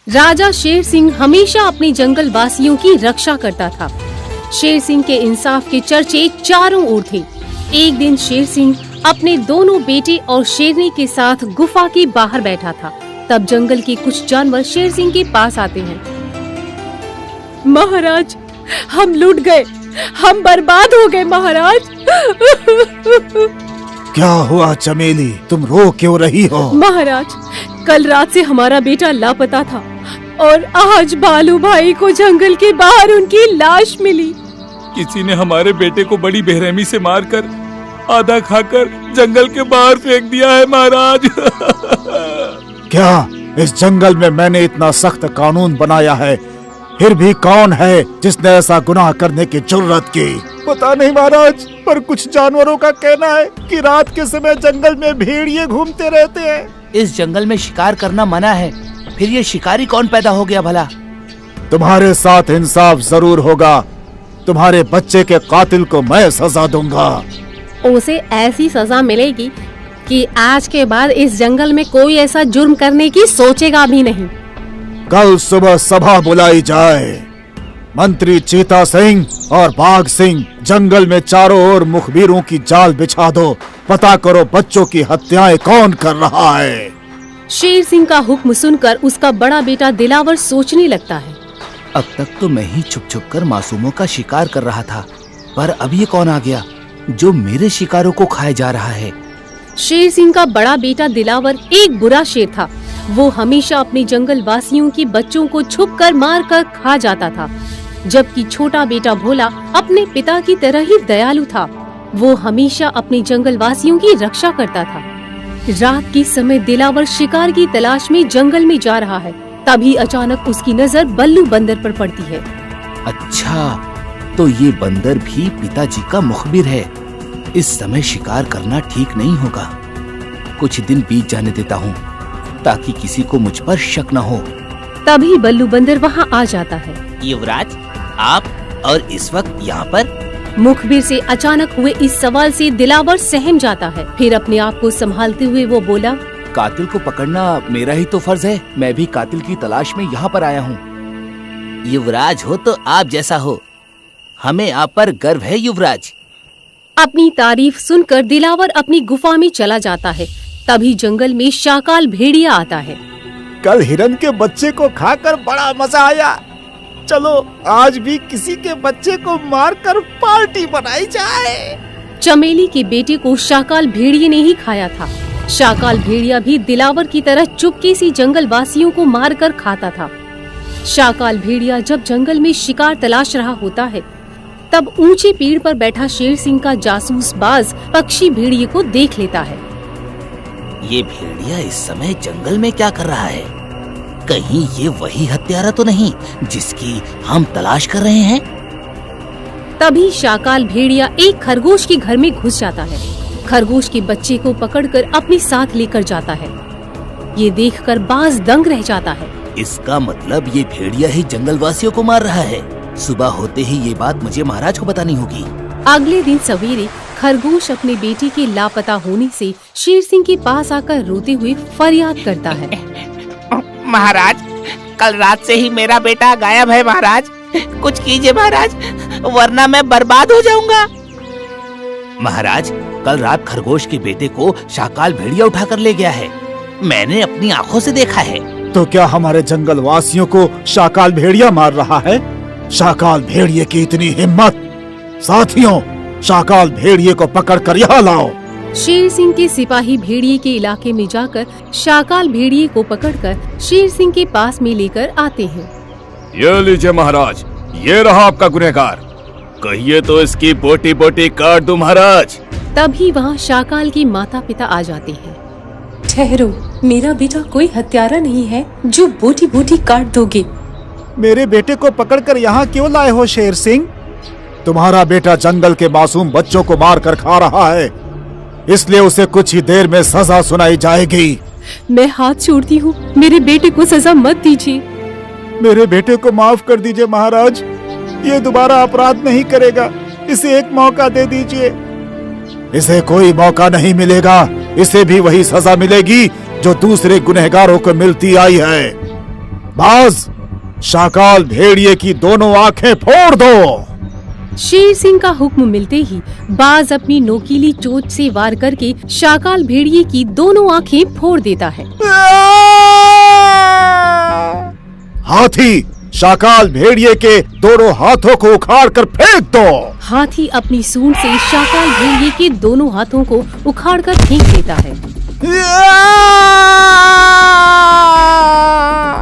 राजा शेर सिंह हमेशा अपने जंगल वासियों की रक्षा करता था। शेर सिंह के इंसाफ के चर्चे चारों ओर थे। एक दिन शेर सिंह अपने दोनों बेटे और शेरनी के साथ गुफा के बाहर बैठा था। तब जंगल के कुछ जानवर शेर सिंह के पास आते हैं। महाराज, हम लूट गए, हम बर्बाद हो गए महाराज। क्या हुआ चमेली, तुम रो क्यों रही हो? महाराज, कल रात से हमारा बेटा लापता था और आज बालू भाई को जंगल के बाहर उनकी लाश मिली। किसी ने हमारे बेटे को बड़ी बेरहमी से मारकर आधा खाकर जंगल के बाहर फेंक दिया है महाराज। क्या इस जंगल में मैंने इतना सख्त कानून बनाया है, फिर भी कौन है जिसने ऐसा गुनाह करने की जुर्रत की? पता नहीं महाराज, पर कुछ जानवरों का कहना है कि रात के समय जंगल में भेड़िए घूमते रहते हैं। इस जंगल में शिकार करना मना है, फिर ये शिकारी कौन पैदा हो गया भला? तुम्हारे साथ इंसाफ जरूर होगा। तुम्हारे बच्चे के कातिल को मैं सजा दूंगा। उसे ऐसी सजा मिलेगी कि आज के बाद इस जंगल में कोई ऐसा जुर्म करने की सोचेगा भी नहीं। कल सुबह सभा बुलाई जाए। मंत्री चीता सिंह और बाघ सिंह जंगल में चारों ओर मुखबिरों की जाल बिछा दो। पता करो बच्चों की हत्याएं कौन कर रहा है। शेर सिंह का हुक्म सुनकर उसका बड़ा बेटा दिलावर सोचने लगता है। अब तक तो मैं ही छुप छुप कर मासूमों का शिकार कर रहा था, पर अब ये कौन आ गया जो मेरे शिकारों को खाए जा रहा है? शेर सिंह का बड़ा बेटा दिलावर एक बुरा शेर था। वो हमेशा अपने जंगल वासियों के बच्चों को छुपकर मारकर खा जाता था, जबकि छोटा बेटा भोला अपने पिता की तरह ही दयालु था। वो हमेशा अपने जंगल वासियों की रक्षा करता था। रात के समय दिलावर शिकार की तलाश में जंगल में जा रहा है। तभी अचानक उसकी नजर बल्लू बंदर पर पड़ती है। अच्छा, तो ये बंदर भी पिताजी का मुखबिर है। इस समय शिकार करना ठीक नहीं होगा। कुछ दिन बीत जाने देता हूँ ताकि किसी को मुझ पर शक न हो। तभी बल्लू बंदर वहाँ आ जाता है। युवराज, आप और इस वक्त यहाँ पर? मुखबिर से अचानक हुए इस सवाल से दिलावर सहम जाता है। फिर अपने आप को संभालते हुए वो बोला, कातिल को पकड़ना मेरा ही तो फर्ज है। मैं भी कातिल की तलाश में यहाँ पर आया हूँ। युवराज हो तो आप जैसा हो, हमें आप पर गर्व है युवराज। अपनी तारीफ सुनकर दिलावर अपनी गुफा में चला जाता है। तभी जंगल में शाकाल भेड़िया आता है। कल हिरन के बच्चे को खाकर बड़ा मजा आया। चलो आज भी किसी के बच्चे को मारकर पार्टी बनाई जाए। चमेली के बेटे को शाकाल भेड़िए ने ही खाया था। शाकाल भेड़िया भी दिलावर की तरह चुपके से जंगल वासियों को मारकर खाता था। शाकाल भेड़िया जब जंगल में शिकार तलाश रहा होता है, तब ऊंचे पेड़ पर बैठा शेर सिंह का जासूस बाज पक्षी भेड़िए को देख लेता है। ये भेड़िया इस समय जंगल में क्या कर रहा है? कहीं ये वही हत्यारा तो नहीं जिसकी हम तलाश कर रहे हैं? तभी शाकाल भेड़िया एक खरगोश के घर में घुस जाता है। खरगोश के बच्चे को पकड़कर अपने साथ लेकर जाता है। ये देखकर बाज दंग रह जाता है। इसका मतलब ये भेड़िया ही जंगल वासियों को मार रहा है। सुबह होते ही ये बात मुझे महाराज को बतानी होगी। अगले दिन सवेरे खरगोश अपने बेटे के लापता होने से शेर सिंह के पास आकर रोते हुए फरियाद करता है। महाराज, कल रात से ही मेरा बेटा गायब है महाराज। कुछ कीजिए महाराज, वरना मैं बर्बाद हो जाऊंगा। महाराज, कल रात खरगोश के बेटे को शाकाल भेड़िया उठाकर ले गया है। मैंने अपनी आंखों से देखा है। तो क्या हमारे जंगल वासियों को शाकाल भेड़िया मार रहा है? शाकाल भेड़िए की इतनी हिम्मत! साथियों, शाकाल भेड़िए को पकड़कर यहाँ लाओ। शेर सिंह के सिपाही भेड़िए के इलाके में जाकर शाकाल भेड़िए को पकड़कर शेर सिंह के पास में लेकर आते हैं। ये लीजिए महाराज, ये रहा आपका गुनहगार। कहिए तो इसकी बोटी बोटी काट दूं महाराज। तभी वहाँ शाकाल के माता पिता आ जाते हैं। ठहरो, मेरा बेटा कोई हत्यारा नहीं है जो बोटी बोटी काट दोगे। मेरे बेटे को पकड़कर यहाँ क्यों लाए हो शेर सिंह? तुम्हारा बेटा जंगल के मासूम बच्चों को मार कर खा रहा है, इसलिए उसे कुछ ही देर में सजा सुनाई जाएगी। मैं हाथ जोड़ती हूँ, मेरे बेटे को सजा मत दीजिए। मेरे बेटे को माफ कर दीजिए महाराज, ये दोबारा अपराध नहीं करेगा। इसे एक मौका दे दीजिए। इसे कोई मौका नहीं मिलेगा, इसे भी वही सजा मिलेगी जो दूसरे गुनहगारों को मिलती आई है। बाज, शाकाल भेड़िए की दोनों आंखें फोड़ दो। शेर सिंह का हुक्म मिलते ही बाज अपनी नोकीली चोंच से वार करके शाकाल भेड़िए की दोनों आंखें फोड़ देता है। हाथी, शाकाल भेड़िए के दोनों हाथों को उखाड़ कर फेंक दो। हाथी अपनी सूंड से शाकाल भेड़िए के दोनों हाथों को उखाड़ कर फेंक देता है।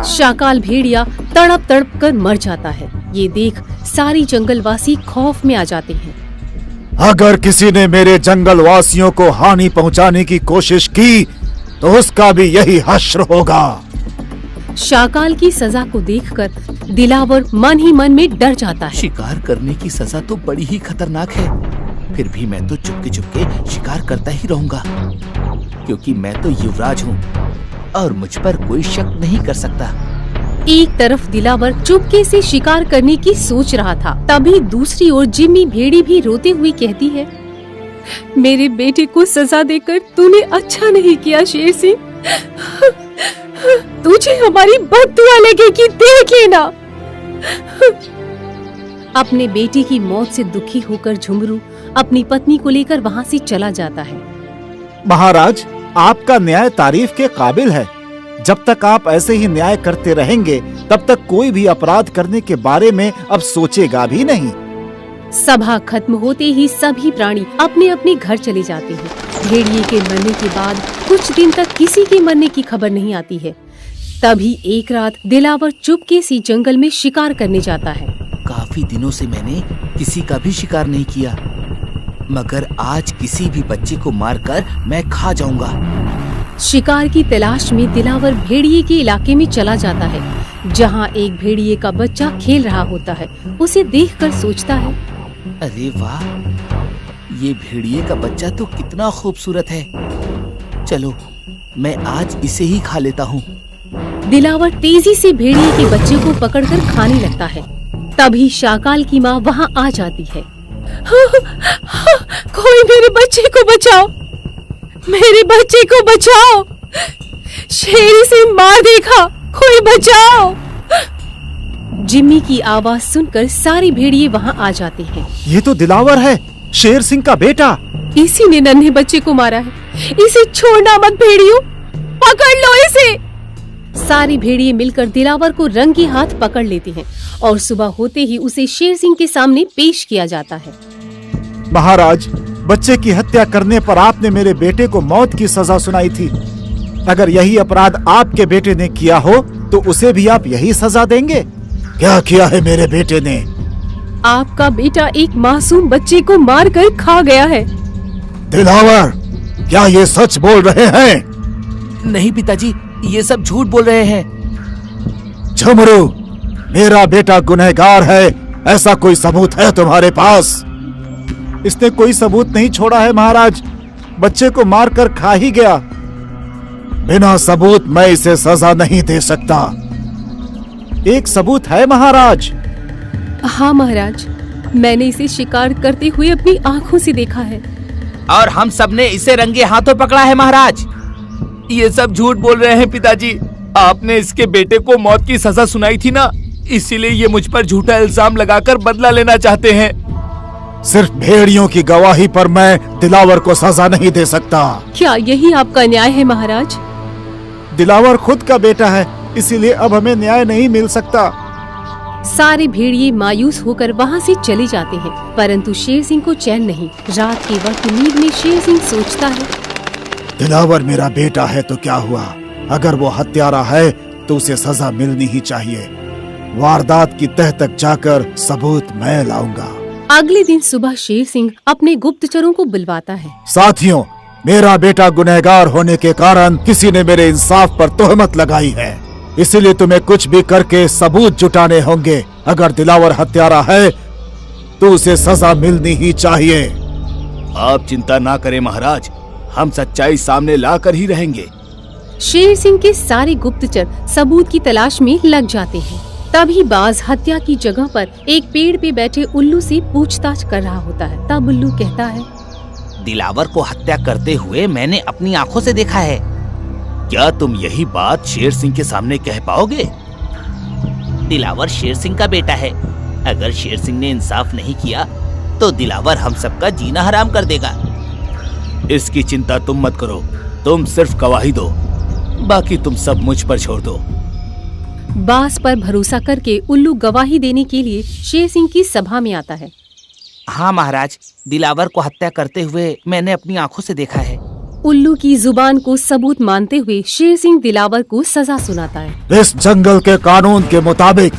शाकाल भेड़िया तड़प तड़प कर मर जाता है। ये देख सारी जंगलवासी खौफ में आ जाते हैं। अगर किसी ने मेरे जंगलवासियों को हानि पहुंचाने की कोशिश की तो उसका भी यही हश्र होगा। शाकाल की सजा को देखकर दिलावर मन ही मन में डर जाता है। शिकार करने की सजा तो बड़ी ही खतरनाक है, फिर भी मैं तो चुपके चुपके शिकार करता ही रहूंगा, क्योंकि मैं तो युवराज हूँ और मुझ पर कोई शक नहीं कर सकता। एक तरफ दिलावर चुपके से शिकार करने की सोच रहा था, तभी दूसरी ओर जिम्मी भेड़ी भी रोते हुए कहती है, मेरे बेटे को सजा देकर तूने अच्छा नहीं किया शेर सिंह। तुझे हमारी बद्दुआ लगेगी, देख लेना। अपने बेटे की मौत से दुखी होकर झुमरू अपनी पत्नी को लेकर वहाँ से चला जाता है। महाराज, आपका न्याय तारीफ के काबिल है। जब तक आप ऐसे ही न्याय करते रहेंगे तब तक कोई भी अपराध करने के बारे में अब सोचेगा भी नहीं। सभा खत्म होते ही सभी प्राणी अपने अपने घर चले जाते हैं। भेड़िए के मरने के बाद कुछ दिन तक किसी के मरने की खबर नहीं आती है। तभी एक रात दिलावर चुपके से जंगल में शिकार करने जाता है। काफी दिनों से मैंने किसी का भी शिकार नहीं किया, मगर आज किसी भी बच्चे को मारकर मैं खा जाऊंगा। शिकार की तलाश में दिलावर भेड़िए के इलाके में चला जाता है, जहाँ एक भेड़िए का बच्चा खेल रहा होता है। उसे देखकर सोचता है, अरे वाह, ये भेड़िए का बच्चा तो कितना खूबसूरत है। चलो मैं आज इसे ही खा लेता हूँ। दिलावर तेजी से भेड़िए के बच्चे को पकड़कर खाने लगता है। तभी शाकाल की माँ वहाँ आ जाती है। कोई मेरे बच्चे को बचाओ, मेरे बच्चे को बचाओ, शेर इसे मार देगा, कोई बचाओ। जिम्मी की आवाज सुनकर सारे भेड़िए वहाँ आ जाते हैं। ये तो दिलावर है, शेर सिंह का बेटा। इसी ने नन्हे बच्चे को मारा है, इसे छोड़ना मत भेड़ियों, पकड़ लो इसे। सारी भेड़िए मिलकर दिलावर को रंगे हाथ पकड़ लेते हैं और सुबह होते ही उसे शेर सिंह के सामने पेश किया जाता है। महाराज, बच्चे की हत्या करने पर आपने मेरे बेटे को मौत की सजा सुनाई थी। अगर यही अपराध आपके बेटे ने किया हो तो उसे भी आप यही सजा देंगे? क्या किया है मेरे बेटे ने? आपका बेटा एक मासूम बच्चे को मारकर खा गया है। दिलावर, क्या ये सच बोल रहे हैं? नहीं पिताजी, ये सब झूठ बोल रहे हैं। झुमरू, मेरा बेटा गुनहगार है, ऐसा कोई सबूत है तुम्हारे पास? इसने कोई सबूत नहीं छोड़ा है महाराज, बच्चे को मारकर खा ही गया। बिना सबूत मैं इसे सजा नहीं दे सकता। एक सबूत है महाराज। हाँ महाराज, मैंने इसे शिकार करते हुए अपनी आंखों से देखा है। और हम सबने इसे रंगे हाथों पकड़ा है महाराज। ये सब झूठ बोल रहे हैं पिताजी। आपने इसके बेटे को मौत की सजा सुनाई थी ना, इसीलिए ये मुझ पर झूठा इल्जाम लगाकर बदला लेना चाहते हैं। सिर्फ भेड़ियों की गवाही पर मैं दिलावर को सजा नहीं दे सकता। क्या यही आपका न्याय है महाराज? दिलावर खुद का बेटा है, इसीलिए अब हमें न्याय नहीं मिल सकता। सारे भेड़िए मायूस होकर वहाँ से चले जाते हैं, परंतु शेर सिंह को चैन नहीं। रात के वक्त नींद में शेर सिंह सोचता है, दिलावर मेरा बेटा है तो क्या हुआ, अगर वो हत्यारा है तो उसे सजा मिलनी ही चाहिए। वारदात की तह तक जाकर सबूत मैं लाऊंगा। अगले दिन सुबह शेर सिंह अपने गुप्तचरों को बुलवाता है। साथियों, मेरा बेटा गुनहगार होने के कारण किसी ने मेरे इंसाफ पर तोहमत लगाई है, इसलिए तुम्हें कुछ भी करके सबूत जुटाने होंगे। अगर दिलावर हत्यारा है तो उसे सजा मिलनी ही चाहिए। आप चिंता ना करें महाराज, हम सच्चाई सामने लाकर ही रहेंगे। शेर सिंह के सारे गुप्तचर सबूत की तलाश में लग जाते हैं। तभी बाज हत्या की जगह पर एक पेड़ पे बैठे उल्लू से पूछताछ कर रहा होता है। तब उल्लू कहता है, दिलावर को हत्या करते हुए मैंने अपनी आंखों से देखा है। क्या तुम यही बात शेर सिंह के सामने कह पाओगे? दिलावर शेर सिंह का बेटा है। अगर शेर सिंह ने इंसाफ नहीं किया तो दिलावर हम सबका जीना हराम कर देगा। इसकी चिंता तुम मत करो, तुम सिर्फ गवाही दो, बाकी तुम सब मुझ पर छोड़ दो। बास पर भरोसा करके उल्लू गवाही देने के लिए शेर सिंह की सभा में आता है। हाँ महाराज, दिलावर को हत्या करते हुए मैंने अपनी आंखों से देखा है। उल्लू की जुबान को सबूत मानते हुए शेर सिंह दिलावर को सजा सुनाता है। इस जंगल के कानून के मुताबिक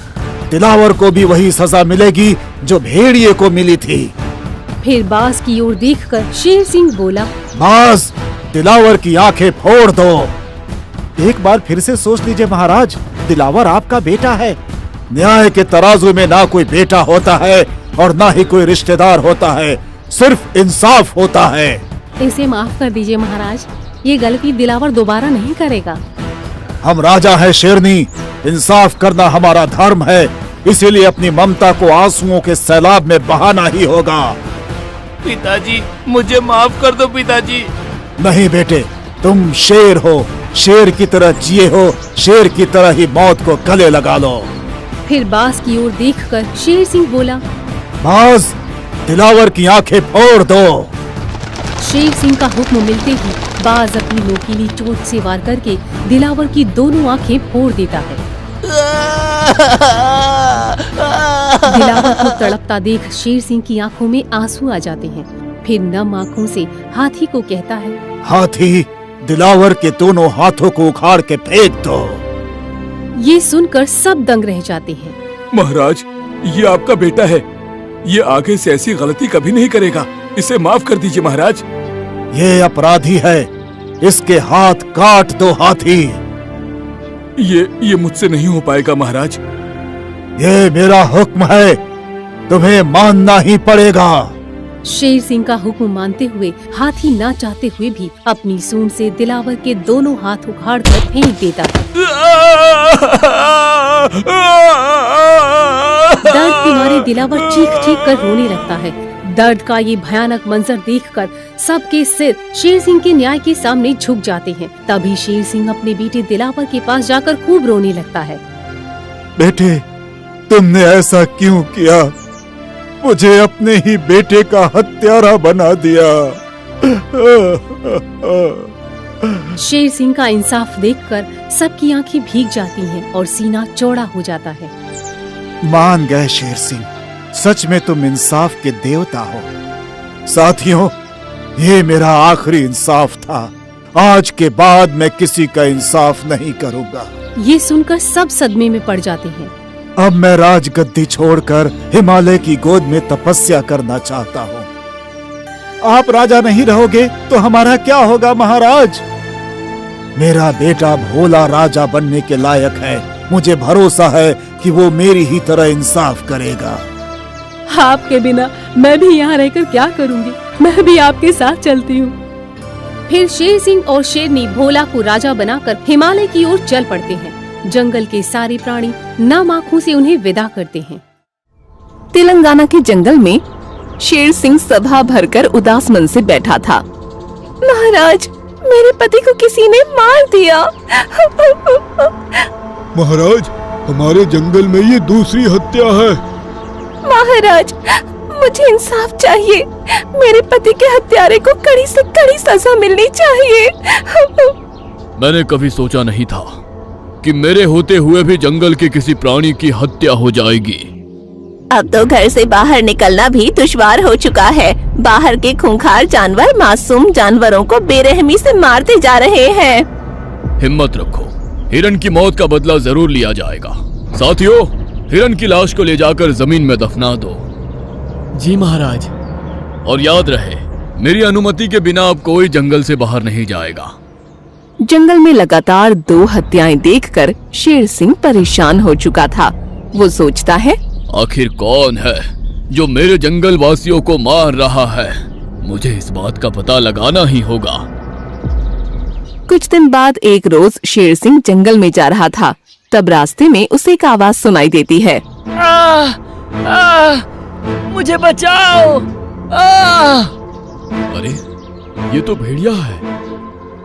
दिलावर को भी वही सजा मिलेगी जो भेड़िए को मिली थी। फिर बास की ओर देखकर शेर सिंह बोला, बास, दिलावर की आंखें फोड़ दो। एक बार फिर से सोच लीजिए महाराज, दिलावर आपका बेटा है। न्याय के तराजू में ना कोई बेटा होता है और ना ही कोई रिश्तेदार होता है, सिर्फ इंसाफ होता है। इसे माफ कर दीजिए महाराज, ये गलती दिलावर दोबारा नहीं करेगा। हम राजा है शेरनी, इंसाफ करना हमारा धर्म है, इसीलिए अपनी ममता को आंसुओं के सैलाब में बहाना ही होगा। पिताजी, मुझे माफ कर दो पिताजी। नहीं बेटे, तुम शेर हो, शेर की तरह जिए हो, शेर की तरह ही मौत को गले लगा लो। फिर बास की ओर देखकर शेर सिंह बोला, बास, दिलावर की आंखें फोड़ दो। शेर सिंह का हुक्म मिलते ही बाज अपनी नोकीली चोट से वार करके दिलावर की दोनों आंखें फोड़ देता है। दिलावर को तड़पता देख शेर सिंह की आंखों में आंसू आ जाते हैं। फिर नम आंखों से हाथी को कहता है, हाथी, दिलावर के दोनों हाथों को उखाड़ के फेंक दो। ये सुनकर सब दंग रह जाते हैं। महाराज, ये आपका बेटा है, ये आगे से ऐसी गलती कभी नहीं करेगा, इसे माफ कर दीजिए महाराज। ये अपराधी है, इसके हाथ काट दो हाथी। ये मुझसे नहीं हो पाएगा महाराज। ये मेरा हुक्म है, तुम्हें मानना ही पड़ेगा। शेर सिंह का हुक्म मानते हुए हाथी ना चाहते हुए भी अपनी सूंड से दिलावर के दोनों हाथ उखाड़कर फेंक देता है। दर्द के मारे दिलावर चीख चीख कर रोने लगता है। दर्द का ये भयानक मंजर देखकर सबके सिर शेर सिंह के न्याय के सामने झुक जाते हैं। तभी शेर सिंह अपने बेटे दिलावर के पास जाकर खूब रोने लगता है। बेटे, तुमने ऐसा क्यों किया? मुझे अपने ही बेटे का हत्यारा बना दिया। शेर सिंह का इंसाफ देखकर सबकी आंखें भीग जाती हैं और सीना चौड़ा हो जाता है। मान गए शेर सिंह, सच में तुम इंसाफ के देवता हो। साथियों, ये मेरा आखिरी इंसाफ था। आज के बाद मैं किसी का इंसाफ नहीं करूंगा। ये सुनकर सब सदमे में पड़ जाते हैं। अब मैं राजगद्दी छोड़कर हिमालय की गोद में तपस्या करना चाहता हूँ। आप राजा नहीं रहोगे तो हमारा क्या होगा महाराज? मेरा बेटा भोला राजा बनने के लायक है। मुझे भरोसा है कि वो मेरी ही तरह इंसाफ करेगा। आपके बिना मैं भी यहाँ रहकर क्या करूँगी? मैं भी आपके साथ चलती हूँ। फिर शेर सिंह और शेरनी भोला को राजा बनाकर हिमालय की ओर चल पड़ते हैं। जंगल के सारे प्राणी नम आँखों से उन्हें विदा करते हैं। तेलंगाना के जंगल में शेर सिंह सभा भरकर उदास मन से बैठा था। महाराज, मेरे पति को किसी ने मार दिया। महाराज, हमारे जंगल में ये दूसरी हत्या है। महाराज, मुझे इंसाफ चाहिए। मेरे पति के हत्यारे को कड़ी से कड़ी सजा मिलनी चाहिए। मैंने कभी सोचा नहीं था कि मेरे होते हुए भी जंगल के किसी प्राणी की हत्या हो जाएगी। अब तो घर से बाहर निकलना भी दुश्वार हो चुका है। बाहर के खूंखार जानवर मासूम जानवरों को बेरहमी से मारते जा रहे हैं। हिम्मत रखो, हिरण की मौत का बदला जरूर लिया जाएगा। साथियों, हिरण की लाश को ले जाकर जमीन में दफना दो। जी महाराज। और याद रहे, मेरी अनुमति के बिना अब कोई जंगल से बाहर नहीं जाएगा। जंगल में लगातार 2 हत्याएं देखकर शेर सिंह परेशान हो चुका था। वो सोचता है, आखिर कौन है जो मेरे जंगल वासियों को मार रहा है? मुझे इस बात का पता लगाना ही होगा। कुछ दिन बाद एक रोज शेर सिंह जंगल में जा रहा था। तब रास्ते में उसे एक आवाज सुनाई देती है। मुझे बचाओ! अरे, ये तो भेड़िया है।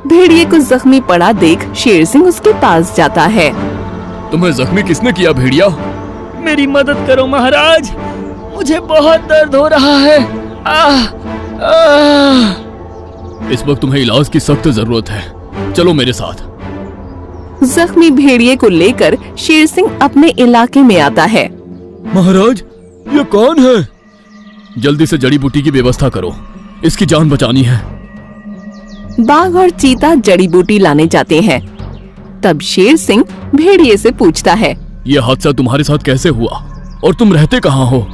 भेड़िए को जख्मी पड़ा देख शेर सिंह उसके पास जाता है। तुम्हें जख्मी किसने किया भेड़िया? मेरी मदद करो महाराज, मुझे बहुत दर्द हो रहा है। इस वक्त तुम्हें इलाज की सख्त जरूरत है, चलो मेरे साथ। जख्मी भेड़िए को लेकर शेर सिंह अपने इलाके में आता है। महाराज, ये कौन है? जल्दी से जड़ी बूटी की व्यवस्था करो, इसकी जान बचानी है। बाघ और चीता जड़ी बूटी लाने जाते हैं। तब शेर सिंह भेड़िए से पूछता है, ये हादसा तुम्हारे साथ कैसे हुआ और तुम रहते कहाँ हो?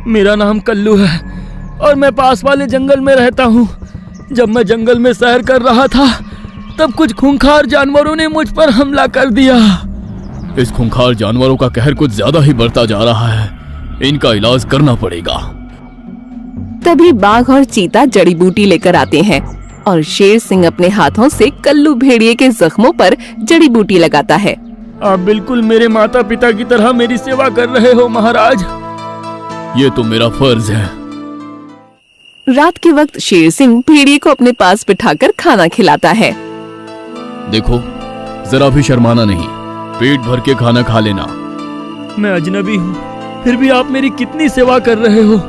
मेरा नाम कल्लू है और मैं पास वाले जंगल में रहता हूँ। जब मैं जंगल में सैर कर रहा था तब कुछ खूंखार जानवरों ने मुझ पर हमला कर दिया। इस खूंखार जानवरों का कहर कुछ ज्यादा ही बढ़ता जा रहा है, इनका इलाज करना पड़ेगा। तभी बाघ और चीता जड़ी बूटी लेकर आते हैं और शेर सिंह अपने हाथों से कल्लू भेड़िए के जख्मों पर जड़ी बूटी लगाता है। आप बिल्कुल मेरे माता पिता की तरह मेरी सेवा कर रहे हो महाराज, ये तो मेरा फर्ज है। रात के वक्त शेर सिंह भेड़िए को अपने पास बिठाकर खाना खिलाता है। देखो, जरा भी शर्माना नहीं, पेट भर के खाना खा लेना। मैं अजनबी हूँ, फिर भी आप मेरी कितनी सेवा कर रहे हो।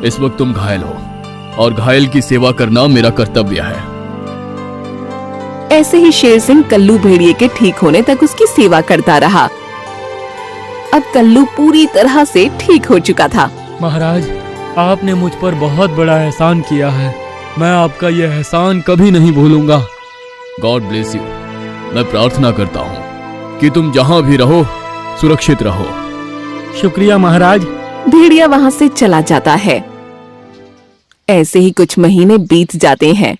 इस वक्त तुम घायल हो और घायल की सेवा करना मेरा कर्तव्य है। ऐसे ही शेर सिंह कल्लू भेड़िए के ठीक होने तक उसकी सेवा करता रहा। अब कल्लू पूरी तरह से ठीक हो चुका था। महाराज, आपने मुझ पर बहुत बड़ा एहसान किया है, मैं आपका यह एहसान कभी नहीं भूलूंगा। God bless you. मैं प्रार्थना करता हूँ कि तुम जहाँ भी रहो सुरक्षित रहो। शुक्रिया महाराज। भेड़िया वहाँ से चला जाता है। ऐसे ही कुछ महीने बीत जाते हैं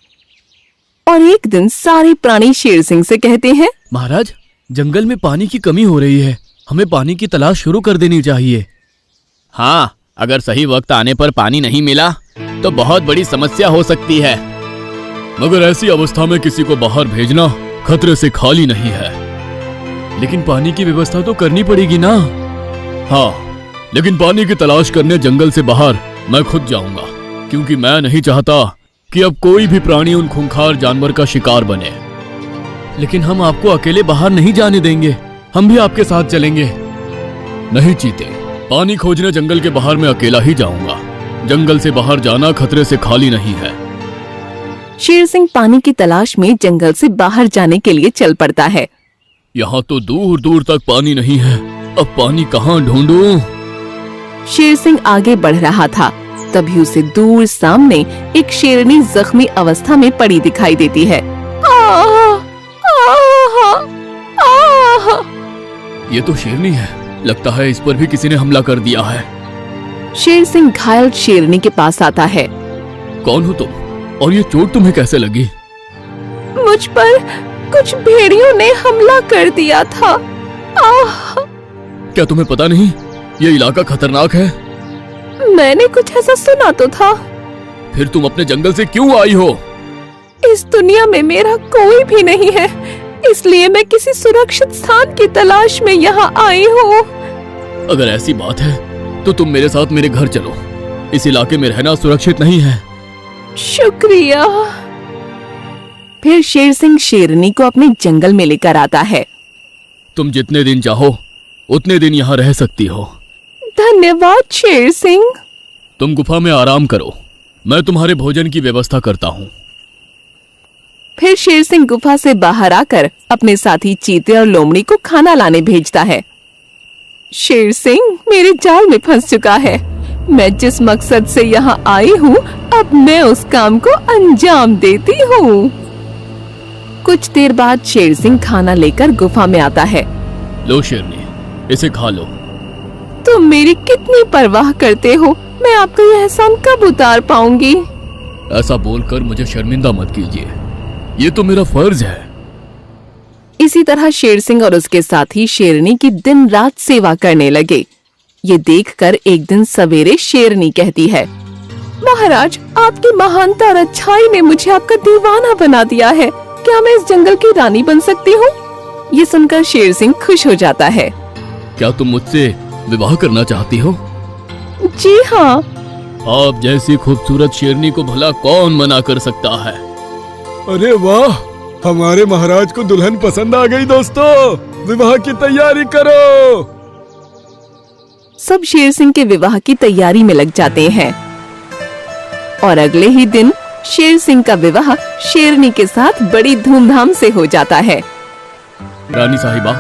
और एक दिन सारे प्राणी शेर सिंह से कहते हैं, महाराज, जंगल में पानी की कमी हो रही है, हमें पानी की तलाश शुरू कर देनी चाहिए। हाँ, अगर सही वक्त आने पर पानी नहीं मिला तो बहुत बड़ी समस्या हो सकती है। मगर ऐसी अवस्था में किसी को बाहर भेजना खतरे से खाली नहीं है। लेकिन पानी की व्यवस्था तो करनी पड़ेगी ना। हाँ, लेकिन पानी की तलाश करने जंगल से बाहर मैं खुद जाऊंगा, क्योंकि मैं नहीं चाहता कि अब कोई भी प्राणी उन खूंखार जानवर का शिकार बने। लेकिन हम आपको अकेले बाहर नहीं जाने देंगे, हम भी आपके साथ चलेंगे। नहीं चीते, पानी खोजने जंगल के बाहर मैं अकेला ही जाऊंगा। जंगल से बाहर जाना खतरे से खाली नहीं है। शेर सिंह पानी की तलाश में जंगल से बाहर जाने के लिए चल पड़ता है। यहाँ तो दूर दूर तक पानी नहीं है, अब पानी कहाँ ढूंढूं? शेर सिंह आगे बढ़ रहा था, तभी उसे दूर सामने एक शेरनी जख्मी अवस्था में पड़ी दिखाई देती है। ये तो शेरनी है, लगता है इस पर भी किसी ने हमला कर दिया है। शेर सिंह घायल शेरनी के पास आता है। कौन हो तुम और ये चोट तुम्हें कैसे लगी? मुझ पर कुछ भेड़ियों ने हमला कर दिया था। क्या तुम्हें पता नहीं ये इलाका खतरनाक है? मैंने कुछ ऐसा सुना तो था। फिर तुम अपने जंगल से क्यों आई हो? इस दुनिया में मेरा कोई भी नहीं है, इसलिए मैं किसी सुरक्षित स्थान की तलाश में यहाँ आई हूँ। अगर ऐसी बात है तो तुम मेरे साथ मेरे घर चलो, इस इलाके में रहना सुरक्षित नहीं है। शुक्रिया। फिर शेर सिंह शेरनी को अपने जंगल में लेकर आता है। तुम जितने दिन चाहो उतने दिन यहाँ रह सकती हो। धन्यवाद शेर सिंह। तुम गुफा में आराम करो, मैं तुम्हारे भोजन की व्यवस्था करता हूँ। फिर शेर सिंह गुफा से बाहर आकर अपने साथी चीते और लोमड़ी को खाना लाने भेजता है। शेर सिंह मेरे जाल में फंस चुका है। मैं जिस मकसद से यहाँ आई हूँ, अब मैं उस काम को अंजाम देती हूँ। कुछ देर बाद शेर सिंह खाना लेकर गुफा में आता है। लो शेरनी, इसे खा लो। तुम मेरी कितनी परवाह करते हो, मैं आपका यह एहसान कब उतार पाऊंगी? ऐसा बोलकर मुझे शर्मिंदा मत कीजिए, ये तो मेरा फर्ज है। इसी तरह शेर सिंह और उसके साथी शेरनी की दिन रात सेवा करने लगे। ये देखकर एक दिन सवेरे शेरनी कहती है, महाराज, आपकी महानता और अच्छाई ने मुझे आपका दीवाना बना दिया है। क्या मैं इस जंगल की रानी बन सकती हूँ? ये सुनकर शेर सिंह खुश हो जाता है। क्या तुम मुझसे विवाह करना चाहती हो? जी हाँ। आप जैसी खूबसूरत शेरनी को भला कौन मना कर सकता है? अरे वाह, हमारे महाराज को दुल्हन पसंद आ गई। दोस्तों, विवाह की तैयारी करो। सब शेर सिंह के विवाह की तैयारी में लग जाते हैं और अगले ही दिन शेर सिंह का विवाह शेरनी के साथ बड़ी धूमधाम से हो जाता है। रानी साहिबा,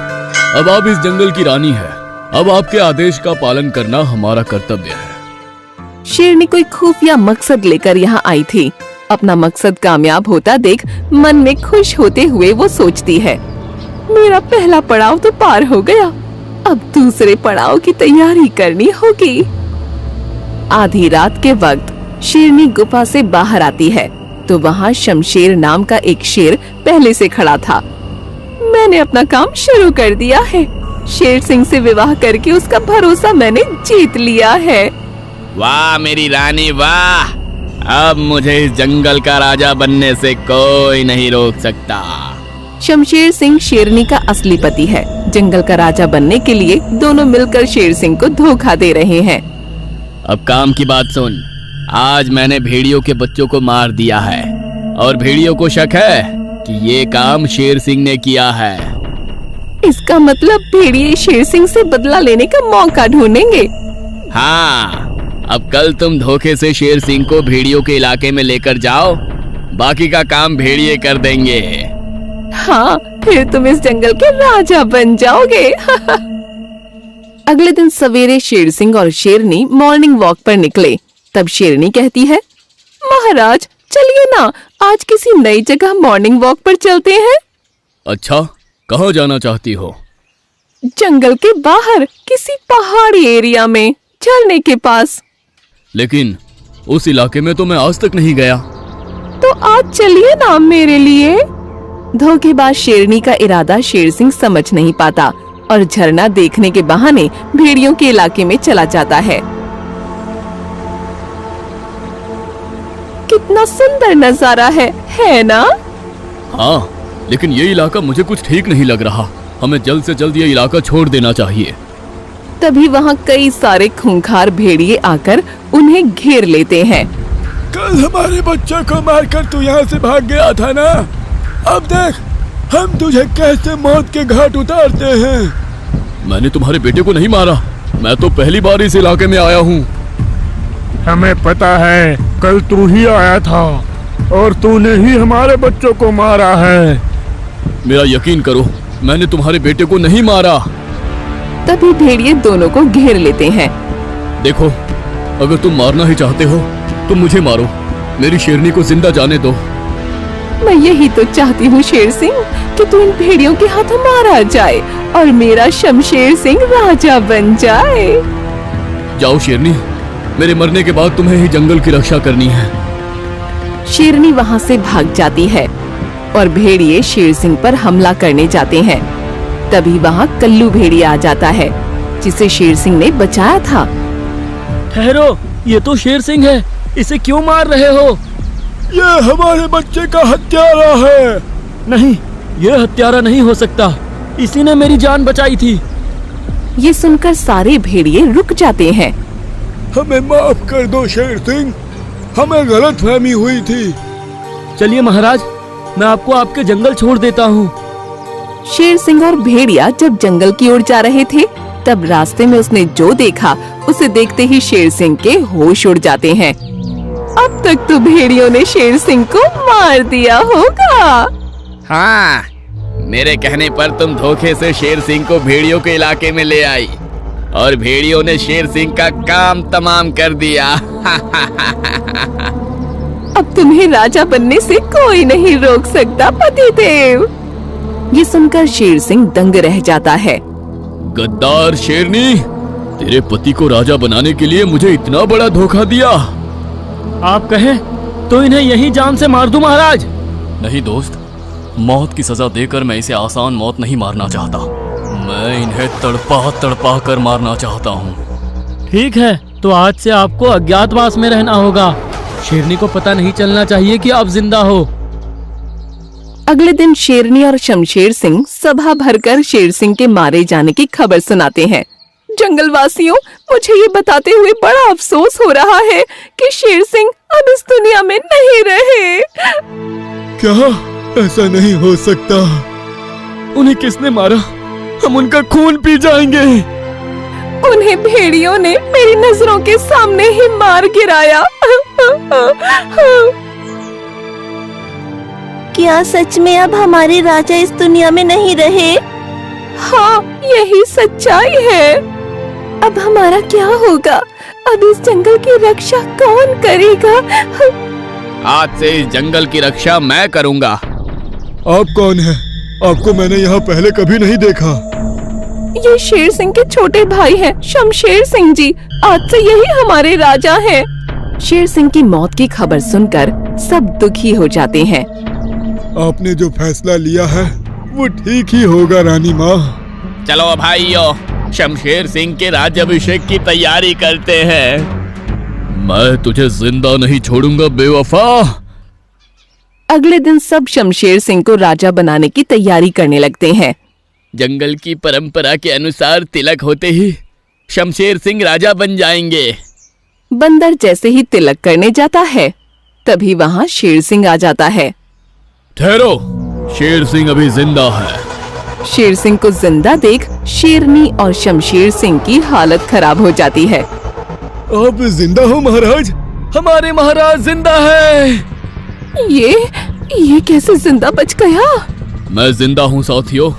अब आप इस जंगल की रानी है। अब आपके आदेश का पालन करना हमारा कर्तव्य है। शेरनी कोई खुफिया मकसद लेकर यहाँ आई थी। अपना मकसद कामयाब होता देख मन में खुश होते हुए वो सोचती है, मेरा पहला पड़ाव तो पार हो गया, अब दूसरे पड़ाव की तैयारी करनी होगी। आधी रात के वक्त शेरनी गुफा से बाहर आती है तो वहाँ शमशेर नाम का एक शेर पहले से खड़ा था। मैंने अपना काम शुरू कर दिया है। शेर सिंह से विवाह करके उसका भरोसा मैंने जीत लिया है। वाह मेरी रानी वाह, अब मुझे इस जंगल का राजा बनने से कोई नहीं रोक सकता। शमशेर सिंह शेरनी का असली पति है। जंगल का राजा बनने के लिए दोनों मिलकर शेर सिंह को धोखा दे रहे हैं। अब काम की बात सुन। आज मैंने भेड़ियों के बच्चों को मार दिया है और भेड़ियों को शक है कि ये काम शेर सिंह ने किया है। इसका मतलब भेड़िए शेर सिंह से बदला लेने का मौका ढूंढेंगे। हाँ, अब कल तुम धोखे से शेर सिंह को भेड़ियों के इलाके में लेकर जाओ, बाकी का काम भेड़िए कर देंगे। हाँ, फिर तुम इस जंगल के राजा बन जाओगे। अगले दिन सवेरे शेर सिंह और शेरनी मॉर्निंग वॉक पर निकले। तब शेरनी कहती है, महाराज चलिए ना, आज किसी नई जगह मॉर्निंग वॉक पर चलते हैं। अच्छा, कहाँ जाना चाहती हो? जंगल के बाहर किसी पहाड़ी एरिया में, झरने के पास। लेकिन उस इलाके में तो मैं आज तक नहीं गया। तो आज चलिए ना मेरे लिए। धोखेबाज शेरनी का इरादा शेर सिंह समझ नहीं पाता और झरना देखने के बहाने भेड़ियों के इलाके में चला जाता है। कितना सुंदर नजारा है ना? हाँ, लेकिन ये इलाका मुझे कुछ ठीक नहीं लग रहा। हमें जल्द से जल्द ये इलाका छोड़ देना चाहिए। तभी वहाँ कई सारे खूंखार भेड़िए आकर उन्हें घेर लेते हैं। कल हमारे बच्चे को मारकर तू यहाँ से भाग गया था ना, अब देख हम तुझे कैसे मौत के घाट उतारते हैं। मैंने तुम्हारे बेटे को नहीं मारा, मैं तो पहली बार इस इलाके में आया हूँ। हमें पता है कल तू ही आया था और तूने ही हमारे बच्चों को मारा है। मेरा यकीन करो, मैंने तुम्हारे बेटे को नहीं मारा। तभी भेड़िए दोनों को घेर लेते हैं। देखो, अगर तुम मारना ही चाहते हो तो मुझे मारो, मेरी शेरनी को जिंदा जाने दो। मैं यही तो चाहती हूँ शेर सिंह कि तू इन भेड़ियों के हाथों मारा जाए और मेरा शमशेर सिंह राजा बन जाए। जाओ शेरनी, मेरे मरने के बाद तुम्हें ही जंगल की रक्षा करनी है। शेरनी वहाँ से भाग जाती है और भेड़िए शेर सिंह पर हमला करने जाते हैं। तभी वहाँ कल्लू भेड़िया आ जाता है जिसे शेर सिंह ने बचाया था। ठहरो, ये तो शेर सिंह है, इसे क्यों मार रहे हो? ये हमारे बच्चे का हत्यारा है। नहीं, ये हत्यारा नहीं हो सकता, इसी ने मेरी जान बचाई थी। ये सुनकर सारे भेड़िए रुक जाते हैं। हमें माफ कर दो शेर सिंह, हमें गलतफहमी हुई थी। चलिए महाराज, मैं आपको आपके जंगल छोड़ देता हूँ। शेर सिंह और भेड़िया जब जंगल की ओर जा रहे थे तब रास्ते में उसने जो देखा उसे देखते ही शेर सिंह के होश उड़ जाते हैं। अब तक तो भेड़ियों ने शेर सिंह को मार दिया होगा। हाँ, मेरे कहने पर तुम धोखे से शेर सिंह को भेड़ियों के इलाके में ले आई और भेड़ियों ने शेर सिंह का काम तमाम कर दिया। अब तुम्हें राजा बनने से कोई नहीं रोक सकता पतिदेव। ये सुनकर शेर सिंह दंग रह जाता है। गद्दार शेरनी, तेरे पति को राजा बनाने के लिए मुझे इतना बड़ा धोखा दिया। आप कहें तो इन्हें यहीं जान से मार दूं महाराज। नहीं दोस्त, मौत की सजा देकर मैं इसे आसान मौत नहीं मारना चाहता, मैं इन्हें तड़पा तड़पा कर मारना चाहता हूँ। ठीक है, तो आज से आपको अज्ञातवास में रहना होगा। शेरनी को पता नहीं चलना चाहिए कि आप जिंदा हो। अगले दिन शेरनी और शमशेर सिंह सभा भरकर शेर सिंह के मारे जाने की खबर सुनाते हैं। जंगलवासियों, मुझे ये बताते हुए बड़ा अफसोस हो रहा है कि शेर सिंह अब इस दुनिया में नहीं रहे। क्या? ऐसा नहीं हो सकता। उन्हें किसने मारा? हम उनका खून पी जाएंगे। उन्हें भेड़ियों ने मेरी नजरों के सामने ही मार गिराया। क्या सच में अब हमारे राजा इस दुनिया में नहीं रहे? हाँ, यही सच्चाई है। अब हमारा क्या होगा? अब इस जंगल की रक्षा कौन करेगा? आज से इस जंगल की रक्षा मैं करूंगा। आप कौन हैं? आपको मैंने यहाँ पहले कभी नहीं देखा। ये शेर सिंह के छोटे भाई हैं, शमशेर सिंह जी। आज से यही हमारे राजा हैं। शेर सिंह की मौत की खबर सुनकर सब दुखी हो जाते हैं। आपने जो फैसला लिया है वो ठीक ही होगा रानी माँ। चलो भाइयों, शमशेर सिंह के राज्याभिषेक की तैयारी करते हैं। मैं तुझे जिंदा नहीं छोड़ूंगा बेवफा। अगले दिन सब शमशेर सिंह को राजा बनाने की तैयारी करने लगते हैं। जंगल की परंपरा के अनुसार तिलक होते ही शमशेर सिंह राजा बन जाएंगे। बंदर जैसे ही तिलक करने जाता है, तभी वहाँ शेर सिंह आ जाता है। ठहरो, शेर सिंह अभी जिंदा है। शेर सिंह को जिंदा देख शेरनी और शमशेर सिंह की हालत खराब हो जाती है। आप जिंदा हो महाराज? हमारे महाराज जिंदा है। ये कैसे जिंदा बच गया? मैं जिंदा हूँ साथियों,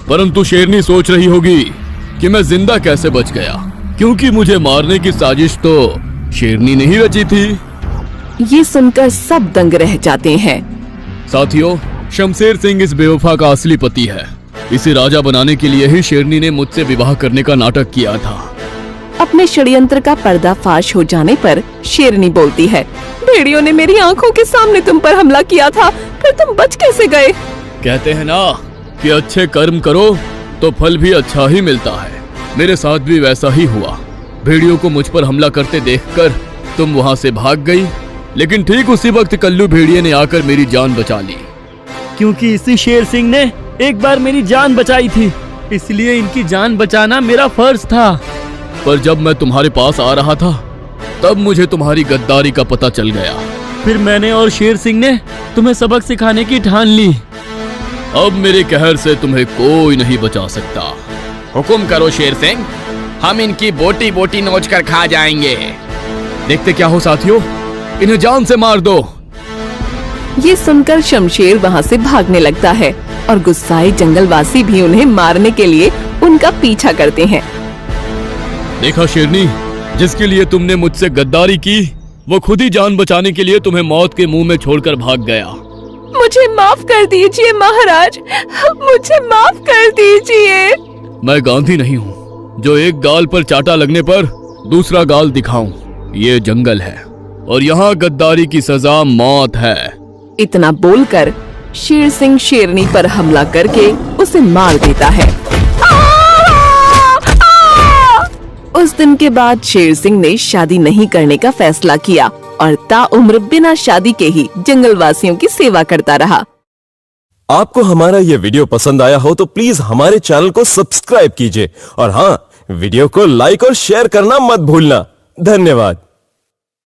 परंतु शेरनी सोच रही होगी कि मैं जिंदा कैसे बच गया, क्योंकि मुझे मारने की साजिश तो शेरनी ने ही रची थी। ये सुनकर सब दंग रह जाते हैं। साथियों, शमशेर सिंह इस बेवफा का असली पति है। इसे राजा बनाने के लिए ही शेरनी ने मुझसे विवाह करने का नाटक किया था। अपने षड्यंत्र का पर्दाफाश हो जाने पर शेरनी बोलती है, भेड़ियों ने मेरी आंखों के सामने तुम पर हमला किया था, फिर तुम बच कैसे गए? कहते हैं ना कि अच्छे कर्म करो तो फल भी अच्छा ही मिलता है। मेरे साथ भी वैसा ही हुआ। भेड़ियों को मुझ पर हमला करते देखकर तुम वहाँ से भाग गई, लेकिन ठीक उसी वक्त कल्लू भेड़िए ने आकर मेरी जान बचा ली। क्योंकि इसी शेर सिंह ने एक बार मेरी जान बचाई थी, इसलिए इनकी जान बचाना मेरा फर्ज था। पर जब मैं तुम्हारे पास आ रहा था, तब मुझे तुम्हारी गद्दारी का पता चल गया। फिर मैंने और शेर सिंह ने तुम्हें सबक सिखाने की ठान ली। अब मेरे कहर से तुम्हें कोई नहीं बचा सकता। हुकुम करो शेर सिंह, हम इनकी बोटी बोटी नोच कर खा जाएंगे। देखते क्या हो साथियों, इन्हें जान से मार दो। ये सुनकर शमशेर वहाँ से भागने लगता है और गुस्साए जंगलवासी भी उन्हें मारने के लिए उनका पीछा करते हैं। देखा शेरनी, जिसके लिए तुमने मुझसे गद्दारी की, वो खुद ही जान बचाने के लिए तुम्हें मौत के मुंह में छोड़कर भाग गया। मुझे माफ कर दीजिए महाराज, मुझे माफ कर दीजिए। मैं गांधी नहीं हूँ जो एक गाल पर चाटा लगने पर दूसरा गाल दिखाऊं। ये जंगल है और यहाँ गद्दारी की सजा मौत है। इतना बोलकर शेर सिंह शेरनी पर हमला करके उसे मार देता है। उस दिन के बाद शेर सिंह ने शादी नहीं करने का फैसला किया और ताउम्र बिना शादी के ही जंगलवासियों की सेवा करता रहा। आपको हमारा ये वीडियो पसंद आया हो तो प्लीज हमारे चैनल को सब्सक्राइब कीजिए और हाँ, वीडियो को लाइक और शेयर करना मत भूलना। धन्यवाद।